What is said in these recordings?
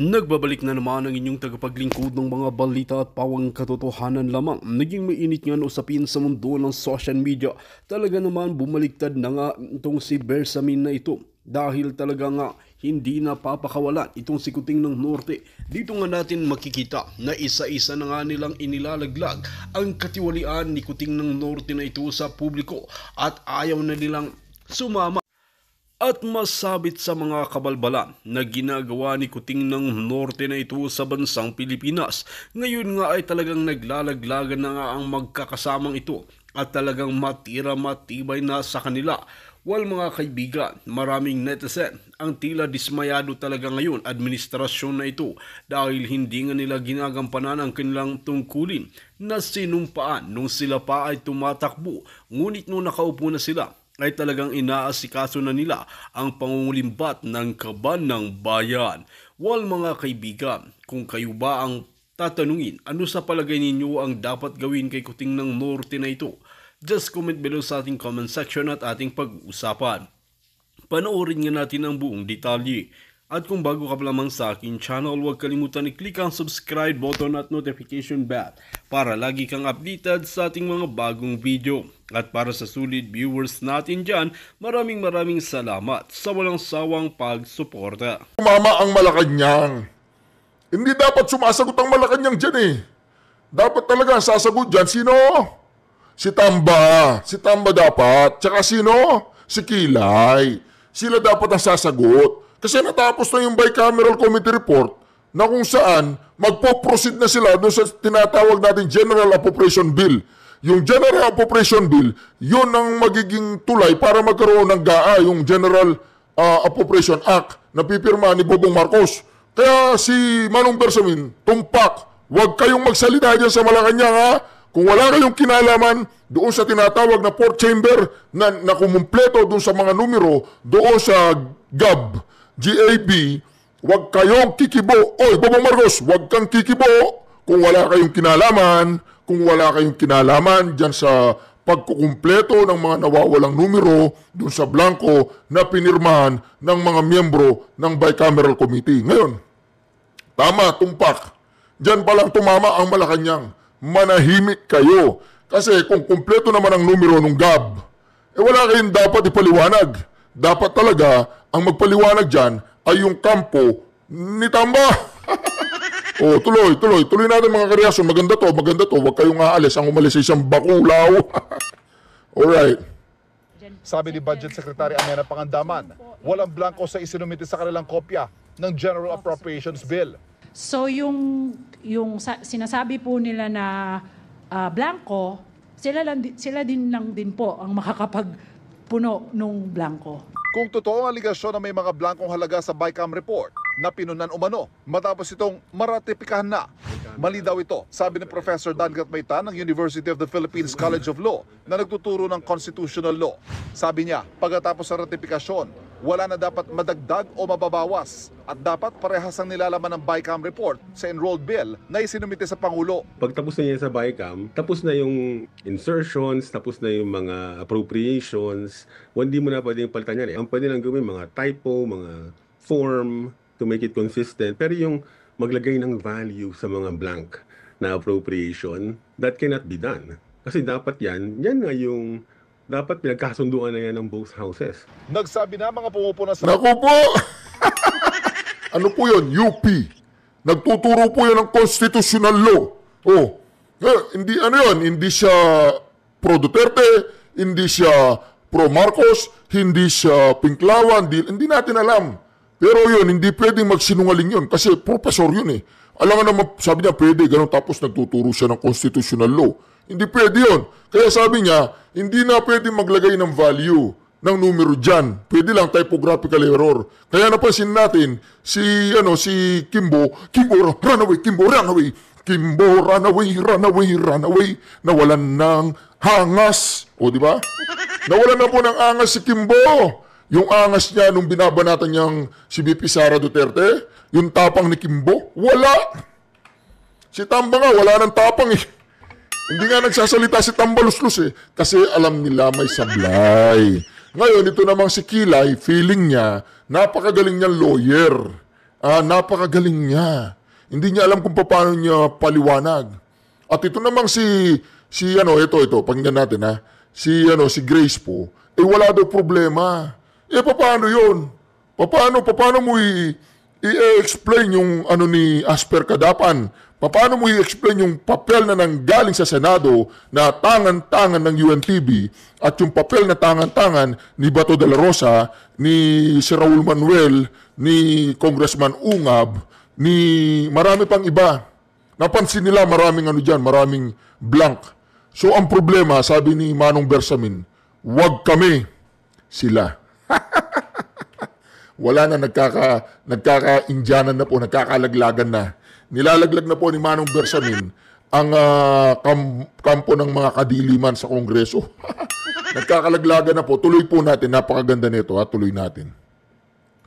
Nagbabalik na naman ang inyong tagapaglingkod ng mga balita at pawang katotohanan lamang. Naging mainit nga usapin sa mundo ng social media. Talaga naman bumaliktad na nga itong si Bersamin na ito. Dahil talaga nga hindi na papakawalan itong si Kuting ng Norte. Dito nga natin makikita na isa-isa na nga nilang inilalaglag ang katiwalian ni Kuting ng Norte na ito sa publiko. At ayaw na nilang sumama at masabit sa mga kabalbalan na ginagawa ni Kuting ng Norte na ito sa bansang Pilipinas. Ngayon nga ay talagang naglalaglagan na nga ang magkakasamang ito at talagang matibay na sa kanila. Well mga kaibigan, maraming netizen ang tila dismayado talaga ngayon administrasyon na ito dahil hindi nga nila ginagampanan ang kanilang tungkulin na sinumpaan nung sila pa ay tumatakbo. Ngunit nung nakaupo na sila, ay talagang inaasikaso na nila ang pangungulimbat ng kaban ng bayan. Well mga kaibigan, kung kayo ba ang tatanungin, ano sa palagay ninyo ang dapat gawin kay Kuting ng Norte na ito? Just comment below sa ating comment section at ating pag-uusapan. Panoorin nga natin ang buong detalye. At kung bago ka pa lamang sa aking channel, huwag kalimutan i-click ang subscribe button at notification bell para lagi kang updated sa ating mga bagong video. At para sa sulit viewers natin dyan, maraming salamat sa walang sawang pagsuporta. Mama ang Malacanang. Hindi dapat sumasagot ang Malacanang dyan eh. Dapat talaga sasagot dyan. Sino? Si Tamba. Si Tamba dapat. Tsaka sino? Si Kilay. Sila dapat ang sasagot. Kasi natapos na yung bicameral committee report na kung saan magpo-proceed na sila doon sa tinatawag natin General Appropriation Bill. Yung General Appropriation Bill, yun ang magiging tulay para magkaroon ng GAA, yung General Appropriation Act na pipirma ni Bobong Marcos. Kaya si Manong Bersamin, tumpak, huwag kayong magsalita dyan sa Malacanang ha. Kung wala kayong kinalaman doon sa tinatawag na fourth chamber na kumumpleto doon sa mga numero doon sa GAB, huwag kayong kikibo. Oy, Bobong Marcos, huwag kang kikibo kung wala kayong kinalaman. Kung wala kayong kinalaman dyan sa pagkukumpleto ng mga nawawalang numero dun sa blanco na pinirmahan ng mga miyembro ng bicameral committee. Ngayon, tama, tumpak. Dyan palang tumama ang Malacanang. Manahimik kayo. Kasi kung kumpleto naman ang numero ng GAB, wala kayong dapat ipaliwanag. Dapat talaga, ang magpaliwanag dyan ay yung kampo ni Tamba. Oh, tuloy natin mga kareason. Maganda to. Huwag kayong aalis. Ang umalis ay isang bakulaw. Alright. Sabi ni Budget Secretary Amenah Pangandaman, walang blanco sa isinumite sa kanilang kopya ng General Appropriations Bill. So yung sinasabi po nila na blanco, sila din lang din po ang makakapagpuno nung blanco. Kung totoo ang aligasyon na may mga blankong halaga sa BICAM report na pinunan umano matapos itong maratipikahan na, mali daw ito, sabi ni Professor Dangat Maytan ng University of the Philippines College of Law na nagtuturo ng constitutional law. Sabi niya, pagkatapos sa ratifikasyon, wala na dapat madagdag o mababawas at dapat parehas ang nilalaman ng BICAM report sa enrolled bill na isinumite sa Pangulo. Pag tapos na yan sa BICAM, tapos na yung insertions, tapos na yung mga appropriations, hindi mo na pwedeng palitan yan eh. Ang pwede lang gawin mga typo, mga form to make it consistent. Pero yung maglagay ng value sa mga blank na appropriation, that cannot be done. Kasi dapat yan nga yung dapat pinagkasunduan na yan ng both houses. Nagsabi na mga pumupuna sa... Naku po! Ano po yun? UP. Nagtuturo po yan ng constitutional law. Oh, hindi hindi siya pro Duterte, hindi siya pro Marcos, hindi siya Pinklawan, hindi natin alam. Pero yun, hindi pwedeng magsinungaling yun kasi professor yun eh. Alam nga naman, sabi niya pwede, ganun tapos nagtuturo siya ng constitutional law. Hindi pwede yun. Kaya sabi niya, hindi na pwede maglagay ng value ng numero dyan. Pwede lang typographical error. Kaya napansin natin, si Kimbo, runaway, nawalan ng hangas. O, di ba? Nawalan na po ng angas si Kimbo. Yung angas niya nung binabanatan niyang si BP Sara Duterte, yung tapang ni Kimbo, wala. Si Tamba nga, wala ng tapang eh. Hindi nga nagsasalita si Tambaluslus eh, kasi alam nila may sablay. Ngayon, ito namang si Kilay, feeling niya, napakagaling niyang lawyer. Napakagaling niya. Hindi niya alam kung paano niya paliwanag. At ito namang ito, pakinggan natin ha. Si Grace po, wala daw problema. Paano yun? Paano mo i-explain yung ni Asper Kadapan? Paano mo i-explain yung papel na nanggaling sa Senado na tangan-tangan ng UNTV at yung papel na tangan-tangan ni Bato de la Rosa, ni si Raul Manuel, ni Congressman Ungab, ni marami pang iba. Napansin nila maraming maraming blank. So ang problema, sabi ni Manong Bersamin, wag kami, sila. Wala na, nagkaka-Indianan na po, nagkakalaglagan na. Nilalaglag na po ni Manong Bersamin ang kampo ng mga kadiliman sa Kongreso. Nagkakalaglagan na po. Tuloy po natin, napakaganda nito, tuloy natin.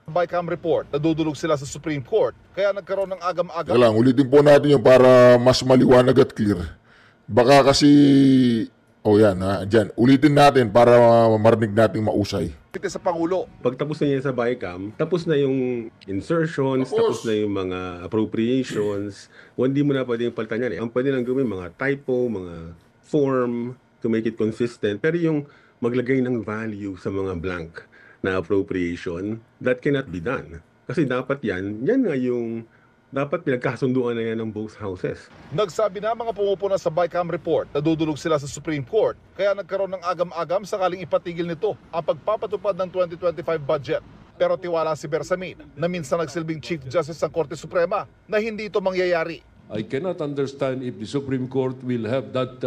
BICAM report, nadudulog sila sa Supreme Court, kaya nagkaroon ng agam-agam. Ulitin po natin yung para mas maliwanag at clear. Baka kasi, dyan. Ulitin natin para marinig natin mausay. Sa Pangulo. Pag tapos na yan sa BICAM, tapos na yung insertions, tapos na yung mga appropriations, hindi mo na pwedeng palitan yan. Ang pwede lang gawin, mga typo, mga form, to make it consistent. Pero yung maglagay ng value sa mga blank na appropriation, that cannot be done. Kasi dapat yan nga yung dapat pinagkasunduan na yan ng both houses. Nagsabi na mga pumupuna sa BICAM report, nadudulog sila sa Supreme Court, kaya nagkaroon ng agam-agam sakaling ipatigil nito ang pagpapatupad ng 2025 budget. Pero tiwala si Bersamin na minsan nagsilbing Chief Justice ng Korte Suprema na hindi ito mangyayari. I cannot understand if the Supreme Court will have that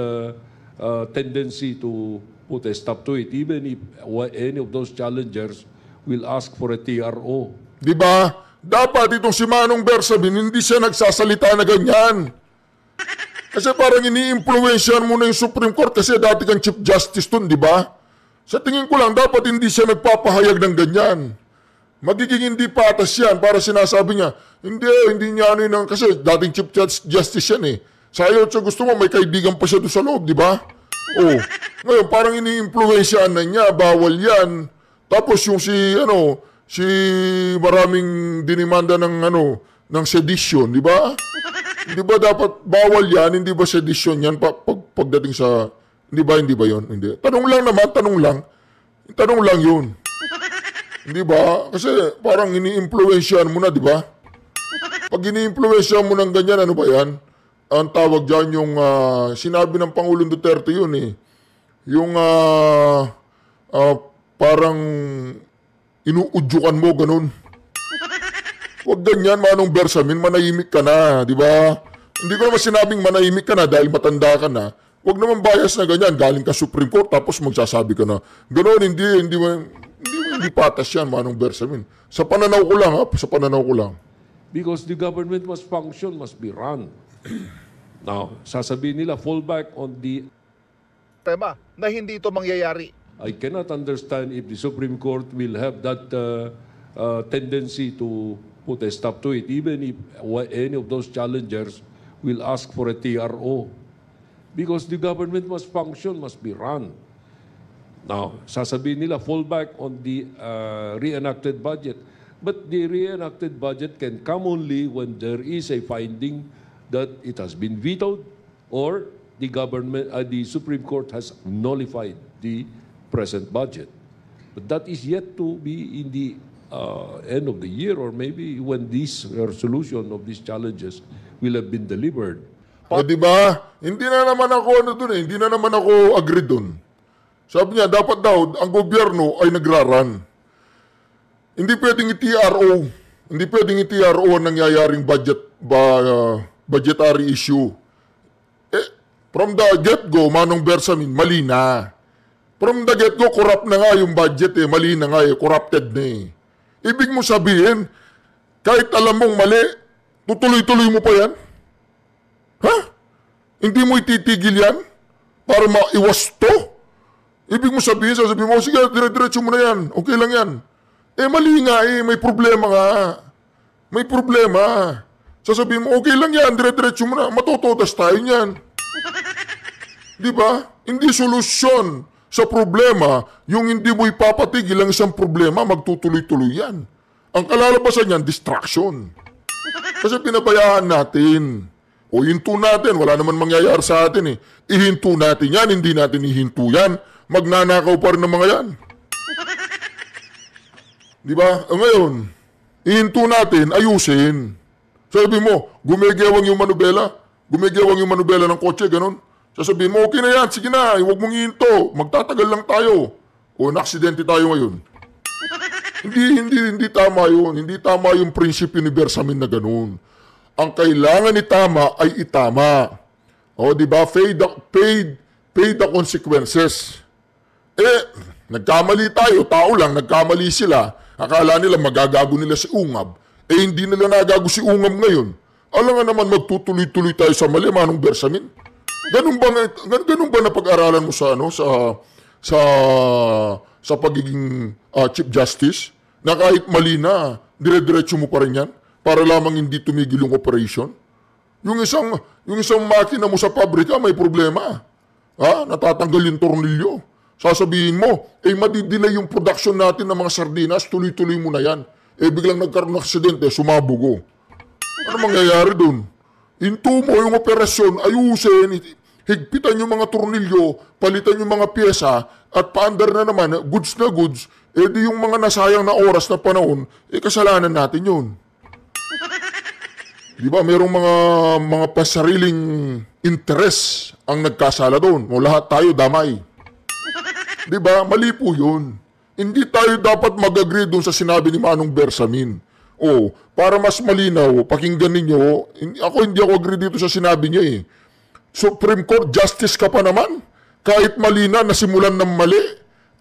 tendency to put a stop to it, even if any of those challengers will ask for a TRO. Di ba? Dapat itong si Manong Bersamin, hindi siya nagsasalita na ganyan. Kasi parang ini-influensyan mo na yung Supreme Court kasi dati kang Chief Justice dun, di ba? Sa tingin ko lang, dapat hindi siya nagpapahayag ng ganyan. Magiging hindi patas yan para sinasabi niya, hindi niya kasi dating Chief Justice yan eh. Sayo siya gusto mo, may kaibigan pa siya doon sa loob, di ba? Ngayon, parang ini-influensyan na niya, bawal yan. Tapos yung si maraming dinimanda ng sedition, di ba? Hindi ba dapat bawal yan? Hindi ba sedition yan pagdating sa... Hindi ba yun? Hindi. Tanong lang yun. Hindi ba? Kasi parang ini-influensyan mo na, di ba? Pag ini-influensyan mo ng ganyan, ano ba yan? Ang tawag dyan yung sinabi ng Pangulong Duterte yun eh. Yung parang inuudyukan mo, ganun. Huwag ganyan, Manong Bersamin, manahimik ka na, di ba? Hindi ko naman sinabing manahimik ka na dahil matanda ka na. Huwag naman bias na ganyan, galing ka Supreme Court, tapos magsasabi ka na, ganun, hindi patas yan, Manong Bersamin. Sa pananaw ko lang. Because the government must function, must be run. Now, sasabihin nila, fall back on the... Tema na hindi ito mangyayari. I cannot understand if the Supreme Court will have that tendency to put a stop to it, even if any of those challengers will ask for a TRO. Because the government must function, must be run. Now, sasabihin nila, fall back on the reenacted budget. But the reenacted budget can come only when there is a finding that it has been vetoed or the Supreme Court has nullified the present budget. But that is yet to be in the end of the year or maybe when this resolution of these challenges will have been delivered. O di ba? Hindi na naman ako agree dun. Sabi niya, dapat daw ang gobyerno ay nagraran. Hindi pwedeng i-TRO. Hindi pwedeng i-TRO ang nangyayaring budgetary issue. From the get-go, Manong Bersamin, mali na. From the get-go, corrupt na nga yung budget mali na nga corrupted na Ibig mo sabihin, kahit alam mong mali, tutuloy-tuloy mo pa yan? Ha? Hindi mo ititigil yan? Para maiwas to? Ibig mo sasabihin mo, sige, dire-diretso mo na yan. Okay lang yan. Mali nga may problema nga. May problema. Sasabihin mo, okay lang yan, dire-diretso mo na. Matututas tayo niyan. Di ba? Hindi solusyon sa problema yung hindi mo ipapatigil ang isang problema, magtutuloy-tuloy yan. Ang kalalabasan niyan, distraction. Kasi pinabayaan natin. O hinto natin, wala naman mangyayari sa atin eh. Ihinto natin yan, hindi natin ihinto yan. Magnanakaw pa rin ng mga yan. Di ba? Ngayon, ihinto natin, ayusin. Sabi mo, gumigewang yung manubela. Gumigewang yung manubela ng kotse, ganun. Sasabihin mo, okay na yan, sige na, huwag mong ihinto. Magtatagal lang tayo. O na-aksidente tayo ngayon. Hindi tama yun. Hindi tama yung prinsipyo ni Bersamin na ganun. Ang kailangan itama ay itama. O, di ba? Pay the consequences. Nagkamali tayo, tao lang, nagkamali sila. Akala nila magagago nila si Ungab. Hindi nila nagago si Ungab ngayon. Alam nga naman magtutuloy-tuloy tayo sa mali, Manong Bersamin. Ganun ba na pag-aralan mo sa sa pagiging Chief Justice? Na kahit mali na, dire-diretso mo pa rin yan? Para lamang hindi tumigil yung operation. Yung isang makina mo sa pabrika may problema. Natatanggal yung tornilyo. Sasabihin mo, madidelay yung production natin ng mga sardinas, tuloy-tuloy mo na yan. Biglang nagkaroon ng aksidente, sumabugo. Ano mangyayari dun? Hinto mo yung operasyon, ayusin, higpitan yung mga tornilyo, palitan yung mga pyesa, at paandar na naman, goods na goods, di yung mga nasayang na oras na panahon, kasalanan natin yun. Di ba, merong mga pasariling interes ang nagkasala doon. O lahat tayo damay. Di ba, mali po yun. Hindi tayo dapat mag-agree doon sa sinabi ni Manong Bersamin. Para mas malinaw, pakinggan ninyo, hindi ako agree dito sa sinabi niya eh. Supreme Court, justice ka pa naman. Kahit mali na, nasimulan ng mali.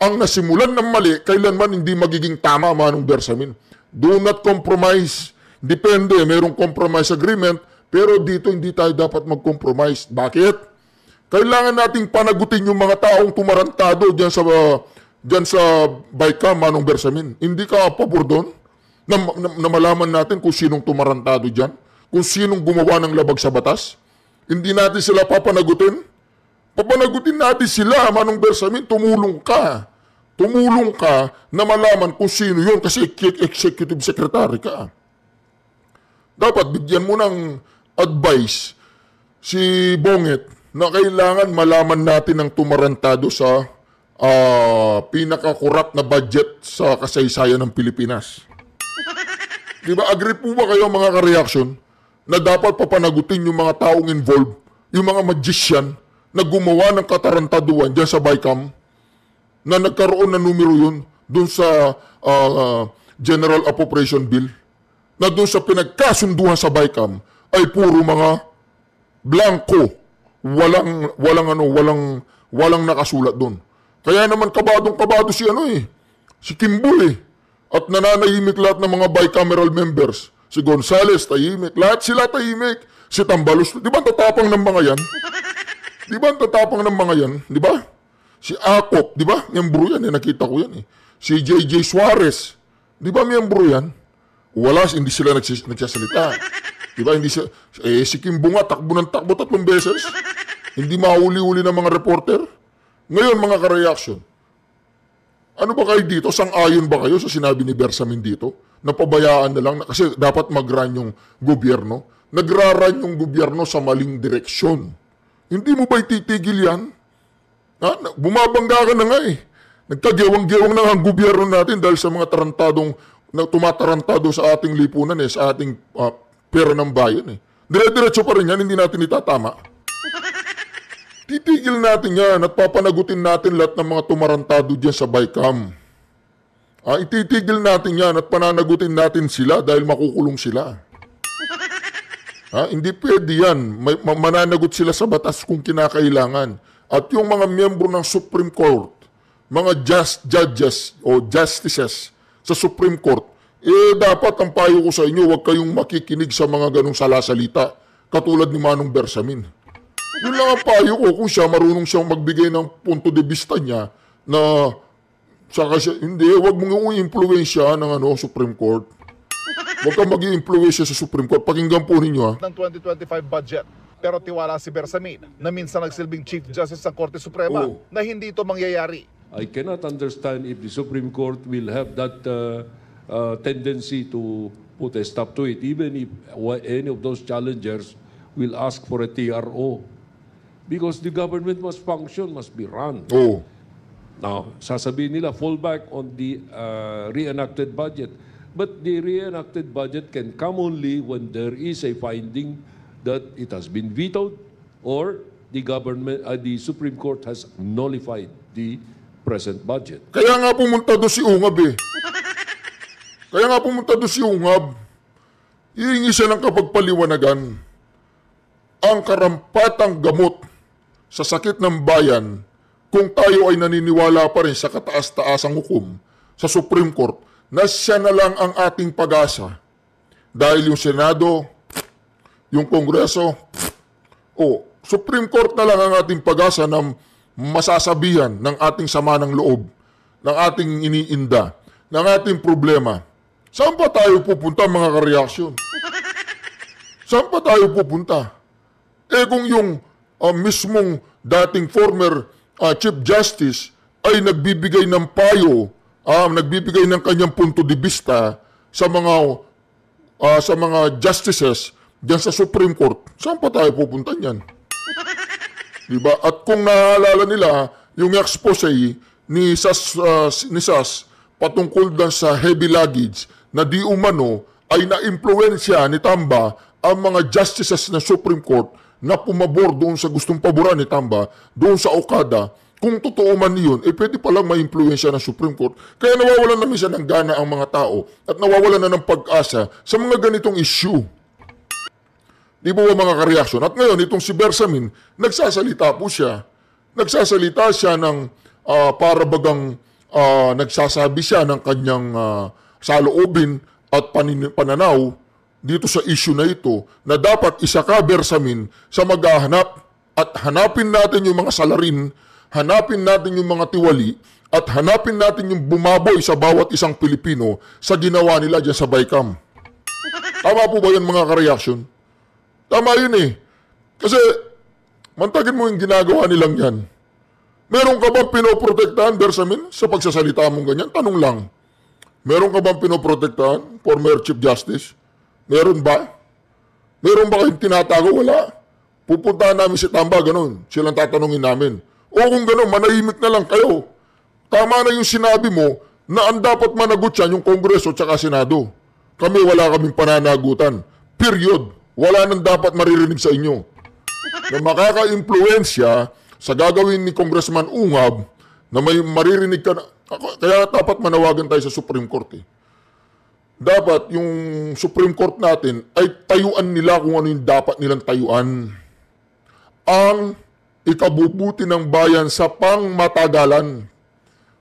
Ang nasimulan ng mali, kailanman hindi magiging tama, Manong Bersamin. Do not compromise. Depende, mayroong compromise agreement, pero dito hindi tayo dapat mag-compromise. Bakit? Kailangan nating panagutin yung mga taong tumarantado dyan sa BICAM, Manong Bersamin. Hindi ka pabor doon na malaman natin kung sinong tumarantado dyan, kung sinong gumawa ng labag sa batas. Hindi natin sila papanagutin. Papanagutin natin sila, Manong Bersamin, tumulong ka. Tumulong ka na malaman kung sino yun kasi executive secretary ka. Dapat bigyan mo ng advice si Bonget na kailangan malaman natin ang tumarantado sa pinaka-corrupt na budget sa kasaysayan ng Pilipinas. Di ba? Agree po ba kayo mga ka-reaction na dapat papanagutin yung mga taong involved, yung mga magician na gumawa ng katarantaduan dyan sa BICAM na nagkaroon ng numero yun dun sa General Appropriation Bill? Na doon sa pinagkasunduhan sa BICAM ay puro mga blanco. Walang nakasulat doon. Kaya naman kabadong-kabado si Kimball At nananahimik lahat ng mga bicameral members. Si Gonzales tahimik, lahat sila tahimik. Si Tambalos, di ba ang tatapang ng mga yan? Di ba ang tatapang ng mga yan? Di ba? Si Akop, di ba? Miyembro yan, nakita ko yan. Si JJ Suarez, di ba miyembro yan? Wala, hindi sila nagsasalita. Diba? Si Kimbo nga, takbo ng takbo 3 beses. Hindi mahuli-huli ng mga reporter. Ngayon, mga ka-reaction, ano ba kayo dito? Sang-ayon ba kayo sa sinabi ni Bersamin dito? Napabayaan na lang, kasi dapat mag-run yung gobyerno. Nagra-run yung gobyerno sa maling direksyon. Hindi mo ba ititigil yan? Bumabangga ka na nga eh. Nagkagewang-gewang na ang gobyerno natin dahil sa mga tarantadong na tumatarantado sa ating lipunan sa ating pera ng bayan Dire-diretso pa rin yan, hindi natin itatama. Titigil natin yan at papanagutin natin lahat ng mga tumarantado dyan sa BICAM. Ititigil natin yan at pananagutin natin sila dahil makukulong sila. Hindi pwede yan. Mananagot sila sa batas kung kinakailangan. At yung mga miyembro ng Supreme Court, mga judges o justices sa Supreme Court, dapat ang payo ko sa inyo, huwag kayong makikinig sa mga ganong salasalita, katulad ni Manong Bersamin. Yun lang ang payo ko, kung siya marunong siyang magbigay ng punto de vista niya, na saka siya, hindi, huwag mong i-influensya ng Supreme Court. Huwag kang mag-i-influensya sa Supreme Court. Pakinggan po ninyo ng 2025 budget. Pero tiwala si Bersamin na minsan nagsilbing Chief Justice ng Korte Suprema na hindi ito mangyayari. I cannot understand if the Supreme Court will have that tendency to put a stop to it, even if any of those challengers will ask for a TRO. Because the government must function, must be run. Oo. Now, sasabihin nila, fall back on the reenacted budget. But the reenacted budget can come only when there is a finding that it has been vetoed or the government, the Supreme Court has nullified the present budget. Kaya nga pumunta doon si Ungab eh. Kaya nga pumunta doon si Ungab. Hihingi siya ng kapagpaliwanagan. Ang karampatang gamot sa sakit ng bayan kung tayo ay naniniwala pa rin sa kataas-taasang hukom sa Supreme Court na siya na lang ang ating pag-asa. Dahil yung Senado, yung Kongreso, Supreme Court na lang ang ating pag-asa na masasabihan ng ating sama ng loob, ng ating iniinda, ng ating problema. Saan pa tayo pupunta mga kareaksyon? Saan pa tayo pupunta? Kung yung mismong dating former Chief Justice ay nagbibigay ng payo, nagbibigay ng kanyang punto de vista sa mga justices diyan sa Supreme Court, saan pa tayo pupunta niyan? Diba? At kung naalala nila, yung expose ni SAS patungkol dan sa heavy luggage na di umano ay na-impluensya ni Tamba ang mga justices ng Supreme Court na pumabor doon sa gustong paboran ni Tamba, doon sa Okada. Kung totoo man yun, pwede palang ma-impluensya ng Supreme Court. Kaya nawawalan na minsan ng gana ang mga tao at nawawalan na ng pag-asa sa mga ganitong issue. Di ba mga kareaksyon? At ngayon, itong si Bersamin, nagsasalita po siya. Nagsasalita siya ng para bagang nagsasabi siya ng kanyang saloobin at pananaw dito sa issue na ito na dapat isa ka, Bersamin, sa maghahanap at hanapin natin yung mga salarin, hanapin natin yung mga tiwali, at hanapin natin yung bumaboy sa bawat isang Pilipino sa ginawa nila dyan sa Baykam. Tama po ba yan mga kareaksyon? Tama yun eh. Kasi, mantagin mo yung ginagawa nilang yan. Meron ka bang pinoprotektahan, Bersamin, sa pagsasalita mong ganyan? Tanong lang. Meron ka bang pinoprotektahan, former Chief Justice? Meron ba? Meron ba kayong tinatago? Wala. Pupuntahan namin si Tamba, ganun. Silang tatanungin namin. O kung ganun, manahimik na lang kayo. Tama na yung sinabi mo na ang dapat managot yan yung Kongreso at Senado. Kami wala kaming pananagutan. Period. Wala nang dapat maririnig sa inyo. Na makaka-impluensya sa gagawin ni Congressman Ungab na may maririnig ka na. Kaya dapat manawagan tayo sa Supreme Court eh. Dapat yung Supreme Court natin ay tayuan nila kung ano yung dapat nilang tayuan. Ang ikabubuti ng bayan sa pangmatagalan.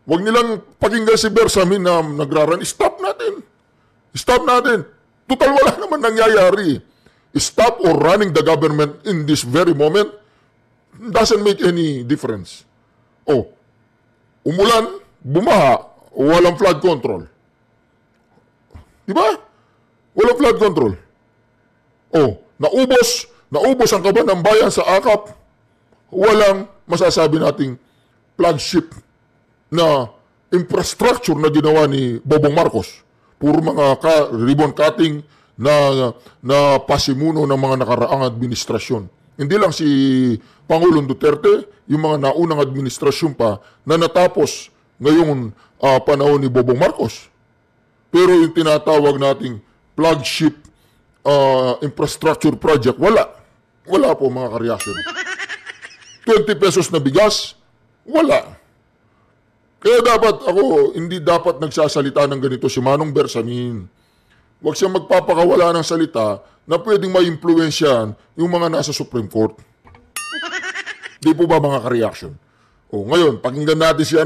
Huwag nilang pakinggan si Bersamin na nagraran. Stop natin. Stop natin. Total wala naman nangyayari. Stop or running the government in this very moment doesn't make any difference. Umulan, bumaha, walang flood control. Diba? Walang flood control. Naubos ang kaban ng bayan sa akap. Walang masasabi nating flagship na infrastructure na ginawa ni Bobong Marcos. Puro mga ribbon cutting na pasimuno ng mga nakaraang administrasyon. Hindi lang si Pangulong Duterte, yung mga naunang administrasyon pa na natapos ngayong panahon ni Bobong Marcos. Pero yung tinatawag nating flagship infrastructure project, wala. Wala po mga kareaksyon. 20 pesos na bigas, wala. Kaya hindi dapat nagsasalita ng ganito si Manong Bersamin. Huwag siyang magpapakawala ng salita na pwedeng ma-impluensyahan yung mga nasa Supreme Court. Di po ba mga kareaksyon? Ngayon, pakinggan natin si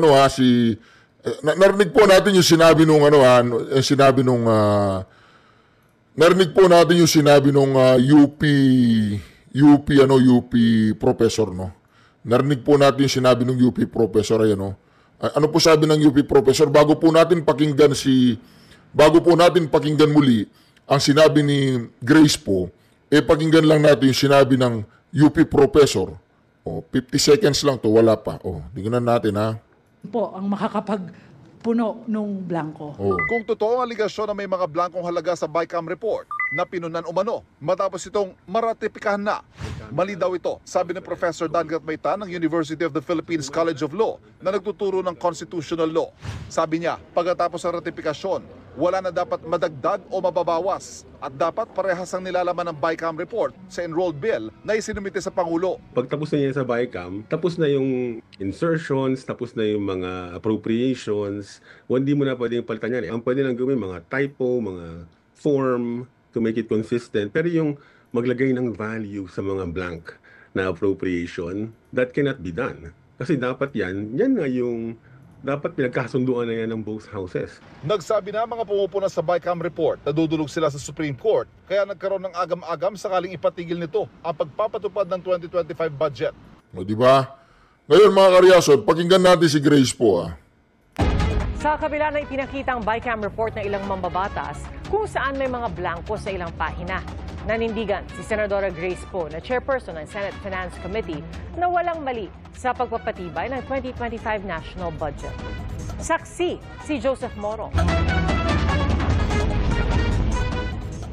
narinig po natin yung sinabi nung narinig po natin yung sinabi nung UP professor, no? Narinig po natin yung sinabi nung UP professor, ano po sabi ng UP professor? Bago po natin pakinggan muli ang sinabi ni Grace po, pakinggan lang natin yung sinabi ng UP professor. 50 seconds lang to, wala pa. Tingnan natin ha. Po ang puno nung blanco. Kung totoo ang aligasyon na may mga blankong halaga sa BICAM report na pinunan umano matapos itong maratipikahan na, mali daw ito, sabi ni Professor Dan Gatmayta ng University of the Philippines College of Law na nagtuturo ng constitutional law. Sabi niya, pagkatapos ng ratifikasyon, wala na dapat madagdag o mababawas at dapat parehas ang nilalaman ng BICAM report sa enrolled bill na isinumite sa Pangulo. Pagtapos na yan sa BICAM, tapos na yung insertions, tapos na yung mga appropriations, hindi mo na pwedeng palitan yan. Ang pwede lang gawin, mga typo, mga form to make it consistent. Pero yung maglagay ng value sa mga blank na appropriation, that cannot be done. Kasi dapat yan nga yung dapat pinagkasunduan na yan ng both houses. Nagsabi na mga pumupuna sa BICAM report na dudulog sila sa Supreme Court kaya nagkaroon ng agam-agam sakaling ipatigil nito ang pagpapatupad ng 2025 budget. O di ba? Ngayon mga karyason, pakinggan natin si Grace po. Sa kabila ng ipinakitang BICAM report ng ilang mambabatas kung saan may mga blanco sa ilang pahina. Nanindigan si Senadora Grace Poe na chairperson ng Senate Finance Committee na walang mali sa pagpapatibay ng 2025 national budget. Saksi si Joseph Moro.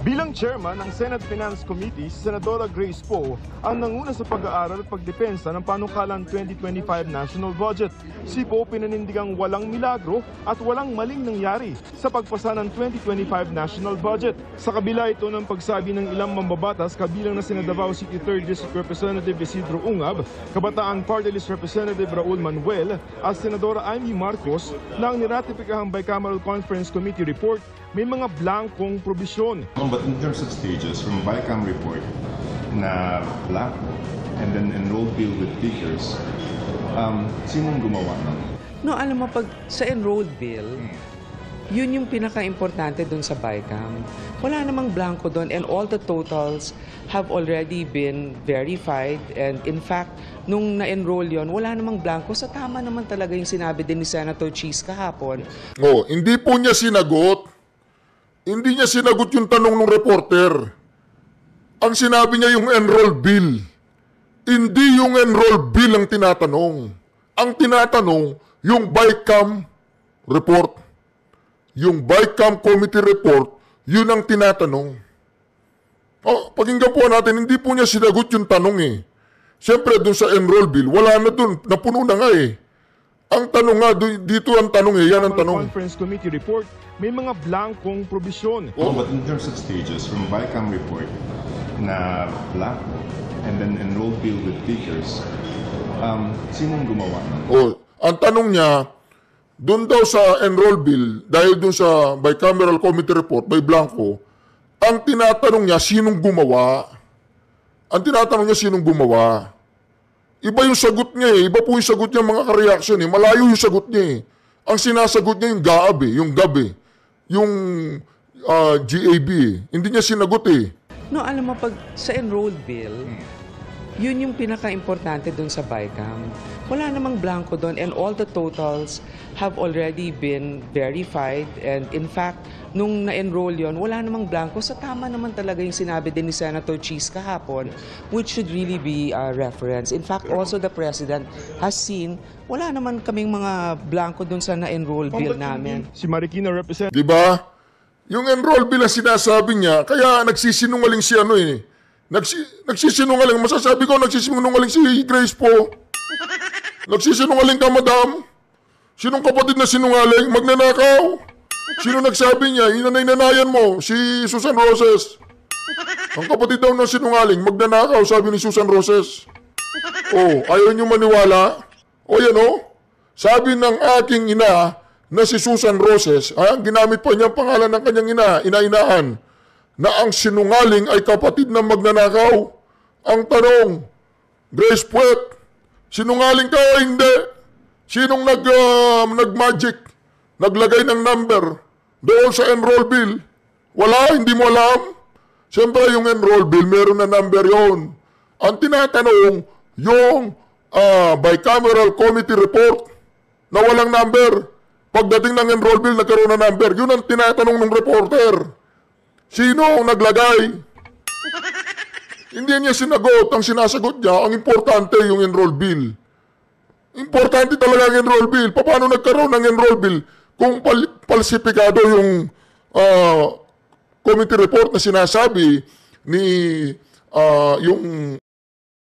Bilang chairman ng Senate Finance Committee, si Senadora Grace Poe ang nanguna sa pag-aaral at pagdepensa ng panukalang 2025 national budget. Si Poe pinanindigang walang milagro at walang maling nangyari sa pagpasa ng 2025 national budget. Sa kabila ito ng pagsabi ng ilang mambabatas kabilang na sina Davao City 3rd District Representative Isidro Ungab, Kabataan Party List Representative Raul Manuel at Senadora Amy Marcos na ang niratipikahang Bicameral Conference Committee report may mga blankong probisyon. But in terms of stages, from BICAM report na blanco and then enrolled bill with figures, sinong gumawa nun? No, alam mo, pag sa enrolled bill, yun yung pinaka-importante dun sa BICAM. Wala namang blanco dun and all the totals have already been verified and in fact, nung na-enroll yon, wala namang blanco. Sa tama naman talaga yung sinabi din ni Senator Cheese kahapon. Hindi po niya sinagot. Hindi niya sinagot yung tanong ng reporter. Ang sinabi niya yung enroll bill. Hindi yung enroll bill ang tinatanong. Ang tinatanong, yung BICAM report. Yung BICAM committee report, yun ang tinatanong. Pakinggan po natin, hindi po niya sinagot yung tanong eh. Siyempre, dun sa enroll bill, wala na dun. Napuno na nga eh. Ang tanong nga, dito ang tanong eh. Yan ang tanong. Conference Committee report, may mga blankong probisyon. But in terms of stages, from BICAM report na blanco and then enrolled bill with figures, sinong gumawa nun? Ang tanong niya, doon daw sa enroll bill, dahil doon sa bicameral committee report, by blanco, ang tinatanong niya, sinong gumawa? Ang tinatanong niya, sinong gumawa? Iba yung sagot niya eh. Iba po yung sagot niya mga ka-reaction eh. Malayo yung sagot niya eh. Ang sinasagot niya yung GAB eh. Yung GAB eh. Yung GAB eh. Hindi niya sinagot eh. No, alam mo, pag sa enrolled bill, yun yung pinaka-importante dun sa BICAM. Wala namang blanco dun and all the totals have already been verified and in fact, nung na-enroll yon, wala namang blanco. Sa tama naman talaga yung sinabi din ni Senator Cheese kahapon, which should really be a reference. In fact, also the President has seen, wala naman kaming mga blanco dun sa na-enroll bill namin. Si Marikina represent. Diba? Yung enroll bill ang sinasabi niya, kaya nagsisinungaling si ano eh. Nagsisinungaling. Masasabi ko, nagsisinungaling si Grace po. Nagsisinungaling ka, madam. Sinong kapatid na sinungaling? Magnanakaw. Sino nagsabi niya? Inanay-nanayan mo, si Susan Roses. Ang kapatid daw na sinungaling, magnanakaw, sabi ni Susan Roses. Ayaw niyo maniwala? Yan sabi ng aking ina na si Susan Roses, ginamit pa niya ang pangalan ng kanyang ina-inaan, na ang sinungaling ay kapatid ng magnanakaw. Ang tanong, Grace Puet, sinungaling ka o hindi? Sinong nag-magic? Naglagay ng number doon sa enroll bill? Wala, hindi mo alam? Siyempre yung enroll bill, meron na number yon. Ang tinatanong, yung bicameral committee report na walang number. Pagdating ng enroll bill, nagkaroon na number. Yun ang tinatanong ng reporter. Sino ang naglagay? Hindi niya sinagot. Ang sinasagot niya, ang importante yung enroll bill. Importante talaga ang enroll bill. Paano nagkaroon ng enroll bill kung palsipikado yung committee report na sinasabi ni yung